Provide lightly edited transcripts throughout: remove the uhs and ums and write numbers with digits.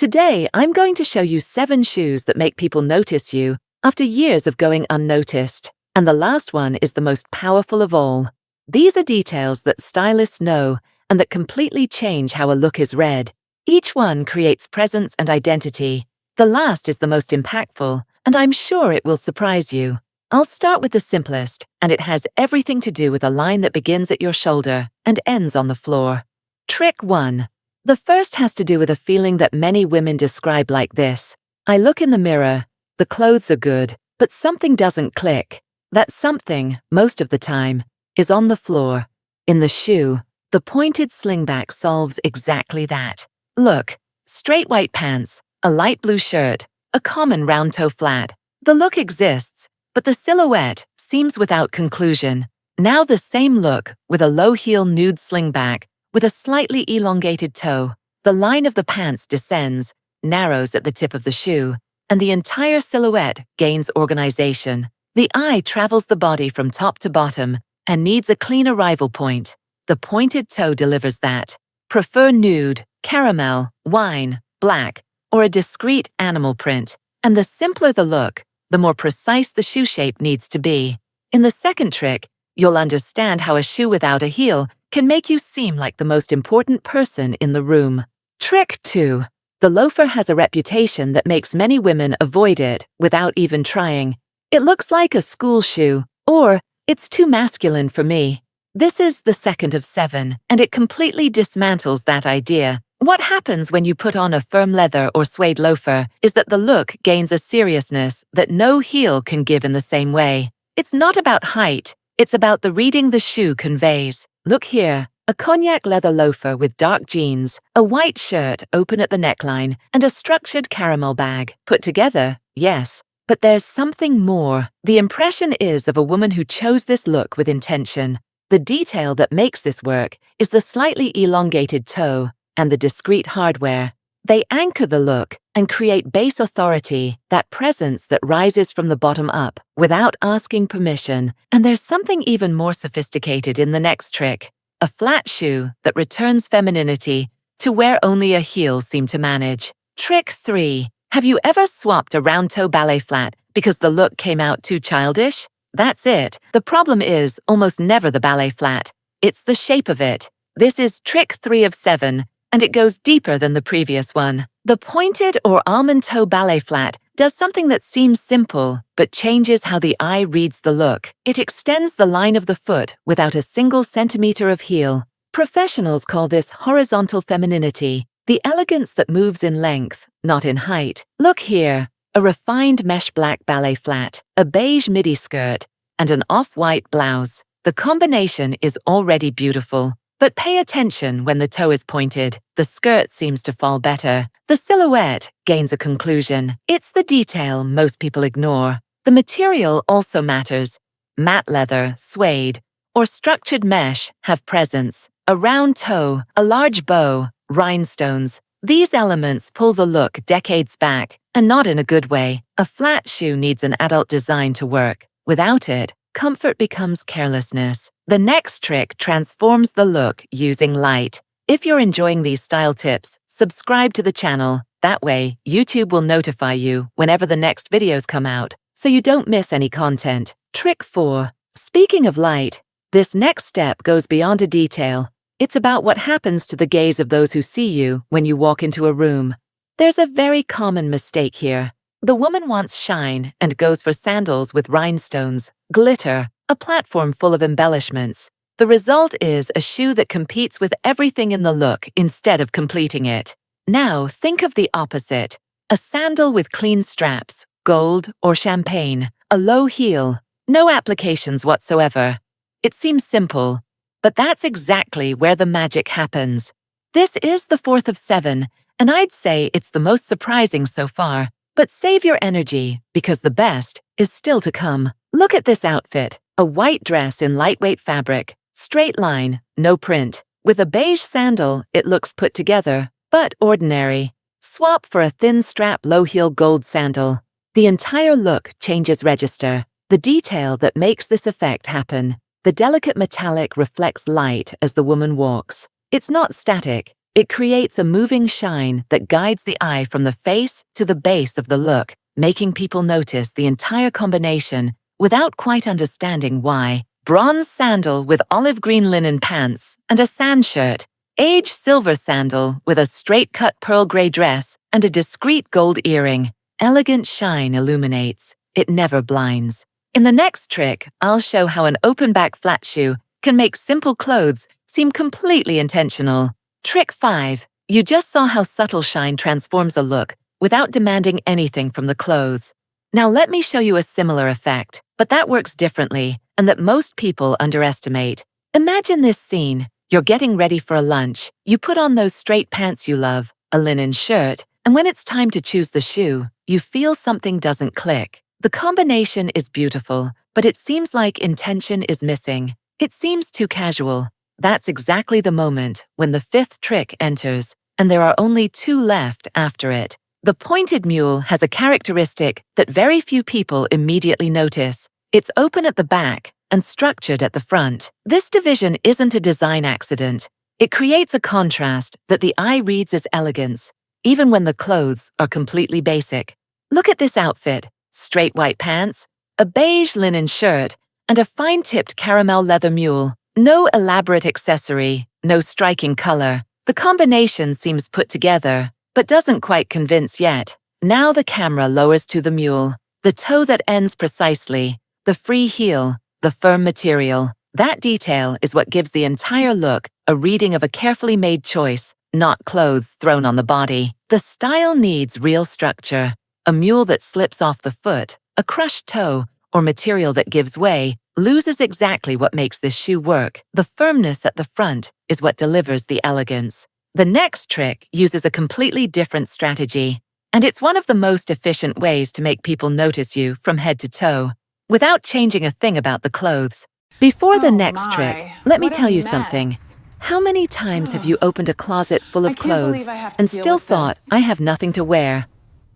Today, I'm going to show you 7 shoes that make people notice you after years of going unnoticed. And the last one is the most powerful of all. These are details that stylists know and that completely change how a look is read. Each one creates presence and identity. The last is the most impactful, and I'm sure it will surprise you. I'll start with the simplest, and it has everything to do with a line that begins at your shoulder and ends on the floor. Trick 1. The first has to do with a feeling that many women describe like this. I look in the mirror, the clothes are good, but something doesn't click. That something, most of the time, is on the floor. In the shoe, the pointed slingback solves exactly that. Look, straight white pants, a light blue shirt, a common round-toe flat. The look exists, but the silhouette seems without conclusion. Now the same look with a low-heel nude slingback with a slightly elongated toe. The line of the pants descends, narrows at the tip of the shoe, and the entire silhouette gains organization. The eye travels the body from top to bottom and needs a clean arrival point. The pointed toe delivers that. Prefer nude, caramel, wine, black, or a discreet animal print. And the simpler the look, the more precise the shoe shape needs to be. In the second trick, you'll understand how a shoe without a heel can make you seem like the most important person in the room. Trick 2. The loafer has a reputation that makes many women avoid it without even trying. It looks like a school shoe, or it's too masculine for me. This is the second of 7, and it completely dismantles that idea. What happens when you put on a firm leather or suede loafer is that the look gains a seriousness that no heel can give in the same way. It's not about height, it's about the reading the shoe conveys. Look here, a cognac leather loafer with dark jeans, a white shirt open at the neckline, and a structured caramel bag. Put together, yes, but there's something more. The impression is of a woman who chose this look with intention. The detail that makes this work is the slightly elongated toe and the discreet hardware. They anchor the look and create base authority, that presence that rises from the bottom up without asking permission. And there's something even more sophisticated in the next trick, a flat shoe that returns femininity to where only a heel seemed to manage. Trick 3. Have you ever swapped a round-toe ballet flat because the look came out too childish? That's it. The problem is almost never the ballet flat. It's the shape of it. This is trick 3 of 7. And it goes deeper than the previous one. The pointed or almond toe ballet flat does something that seems simple, but changes how the eye reads the look. It extends the line of the foot without a single centimeter of heel. Professionals call this horizontal femininity, the elegance that moves in length, not in height. Look here, a refined mesh black ballet flat, a beige midi skirt, and an off-white blouse. The combination is already beautiful. But pay attention when the toe is pointed. The skirt seems to fall better. The silhouette gains a conclusion. It's the detail most people ignore. The material also matters. Matte leather, suede, or structured mesh have presence. A round toe, a large bow, rhinestones. These elements pull the look decades back, and not in a good way. A flat shoe needs an adult design to work. Without it, comfort becomes carelessness. The next trick transforms the look using light. If you're enjoying these style tips, subscribe to the channel. That way, YouTube will notify you whenever the next videos come out, so you don't miss any content. Trick 4. Speaking of light, this next step goes beyond a detail. It's about what happens to the gaze of those who see you when you walk into a room. There's a very common mistake here. The woman wants shine and goes for sandals with rhinestones, glitter, a platform full of embellishments. The result is a shoe that competes with everything in the look instead of completing it. Now think of the opposite. A sandal with clean straps, gold or champagne, a low heel, no applications whatsoever. It seems simple, but that's exactly where the magic happens. This is the 4th of 7, and I'd say it's the most surprising so far. But save your energy, because the best is still to come. Look at this outfit. A white dress in lightweight fabric, straight line, no print. With a beige sandal, it looks put together, but ordinary. Swap for a thin strap low-heel gold sandal. The entire look changes register. The detail that makes this effect happen. The delicate metallic reflects light as the woman walks. It's not static. It creates a moving shine that guides the eye from the face to the base of the look, making people notice the entire combination without quite understanding why. Bronze sandal with olive green linen pants and a sand shirt. Age silver sandal with a straight-cut pearl gray dress and a discreet gold earring. Elegant shine illuminates. It never blinds. In the next trick, I'll show how an open-back flat shoe can make simple clothes seem completely intentional. Trick 5. You just saw how subtle shine transforms a look without demanding anything from the clothes. Now let me show you a similar effect, but that works differently and that most people underestimate. Imagine this scene. You're getting ready for a lunch. You put on those straight pants you love, a linen shirt, and when it's time to choose the shoe, you feel something doesn't click. The combination is beautiful, but it seems like intention is missing. It seems too casual. That's exactly the moment when the 5th trick enters, and there are only 2 left after it. The pointed mule has a characteristic that very few people immediately notice. It's open at the back and structured at the front. This division isn't a design accident. It creates a contrast that the eye reads as elegance, even when the clothes are completely basic. Look at this outfit. Straight white pants, a beige linen shirt, and a fine-tipped caramel leather mule. No elaborate accessory, no striking color. The combination seems put together, but doesn't quite convince yet. Now the camera lowers to the mule, the toe that ends precisely, the free heel, the firm material. That detail is what gives the entire look a reading of a carefully made choice, not clothes thrown on the body. The style needs real structure. A mule that slips off the foot, a crushed toe, or material that gives way loses exactly what makes this shoe work. The firmness at the front is what delivers the elegance. The next trick uses a completely different strategy, and it's one of the most efficient ways to make people notice you from head to toe, without changing a thing about the clothes. Before the next trick, let me tell you something. How many times have you opened a closet full of clothes and still thought, I have nothing to wear?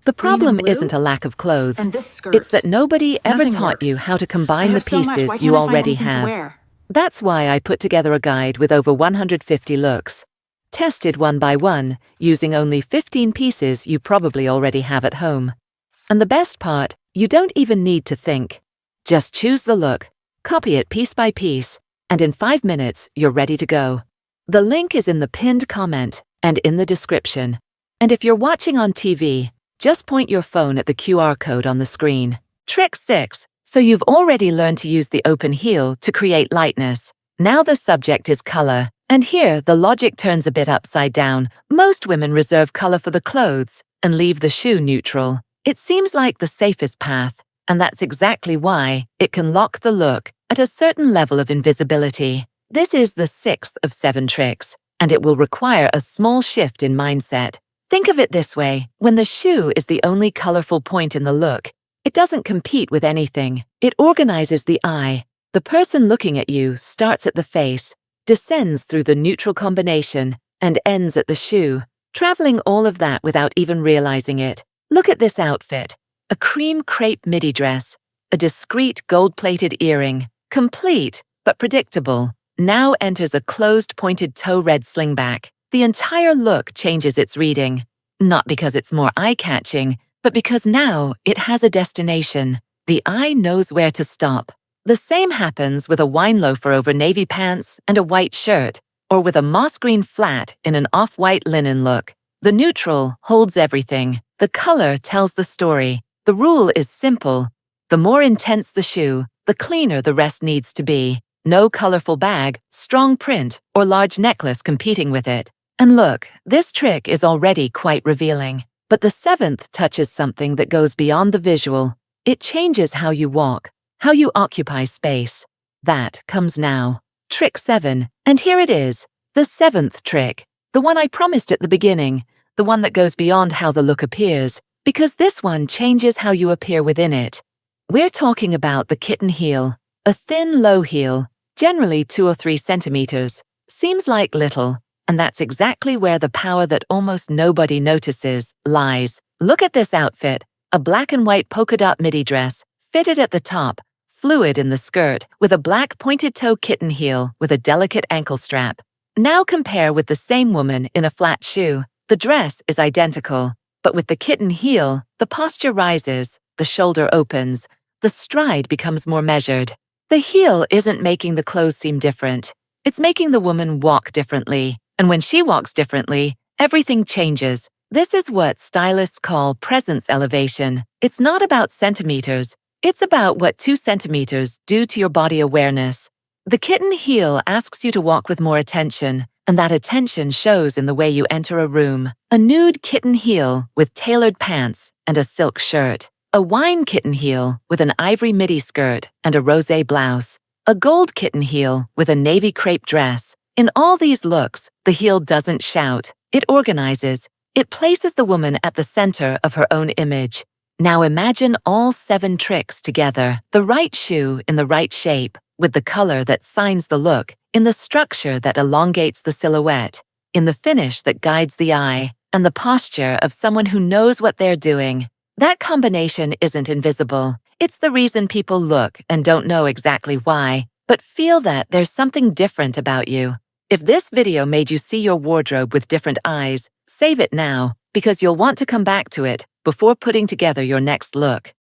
The problem isn't a lack of clothes. It's that nobody ever taught you how to combine the pieces you already have. That's why I put together a guide with over 150 looks. Tested one by one, using only 15 pieces you probably already have at home. And the best part, you don't even need to think. Just choose the look, copy it piece by piece, and in 5 minutes, you're ready to go. The link is in the pinned comment and in the description. And if you're watching on TV, just point your phone at the QR code on the screen. Trick 6. So you've already learned to use the open heel to create lightness. Now the subject is color. And here, the logic turns a bit upside down. Most women reserve color for the clothes and leave the shoe neutral. It seems like the safest path, and that's exactly why it can lock the look at a certain level of invisibility. This is the 6th of 7 tricks, and it will require a small shift in mindset. Think of it this way. When the shoe is the only colorful point in the look, it doesn't compete with anything. It organizes the eye. The person looking at you starts at the face, descends through the neutral combination, and ends at the shoe, traveling all of that without even realizing it. Look at this outfit. A cream crepe midi dress, a discreet gold-plated earring, complete but predictable. Now enters a closed pointed toe red slingback. The entire look changes its reading, not because it's more eye-catching, but because now it has a destination. The eye knows where to stop. The same happens with a wine loafer over navy pants and a white shirt, or with a moss green flat in an off-white linen look. The neutral holds everything. The color tells the story. The rule is simple. The more intense the shoe, the cleaner the rest needs to be. No colorful bag, strong print, or large necklace competing with it. And look, this trick is already quite revealing. But the 7th touches something that goes beyond the visual. It changes how you walk, how you occupy space. That comes now. Trick 7. And here it is, the 7th trick. The one I promised at the beginning. The one that goes beyond how the look appears. Because this one changes how you appear within it. We're talking about the kitten heel. A thin, low heel, generally 2 or 3 centimeters. Seems like little. And that's exactly where the power that almost nobody notices lies. Look at this outfit. A black and white polka dot midi dress, fitted at the top, fluid in the skirt, with a black pointed toe kitten heel with a delicate ankle strap. Now compare with the same woman in a flat shoe. The dress is identical, but with the kitten heel, the posture rises, the shoulder opens, the stride becomes more measured. The heel isn't making the clothes seem different. It's making the woman walk differently. And when she walks differently, everything changes. This is what stylists call presence elevation. It's not about centimeters. It's about what 2 centimeters do to your body awareness. The kitten heel asks you to walk with more attention, and that attention shows in the way you enter a room. A nude kitten heel with tailored pants and a silk shirt. A wine kitten heel with an ivory midi skirt and a rosé blouse. A gold kitten heel with a navy crepe dress. In all these looks, the heel doesn't shout. It organizes. It places the woman at the center of her own image. Now imagine all 7 tricks together. The right shoe in the right shape, with the color that signs the look, in the structure that elongates the silhouette, in the finish that guides the eye, and the posture of someone who knows what they're doing. That combination isn't invisible. It's the reason people look and don't know exactly why, but feel that there's something different about you. If this video made you see your wardrobe with different eyes, save it now, because you'll want to come back to it before putting together your next look.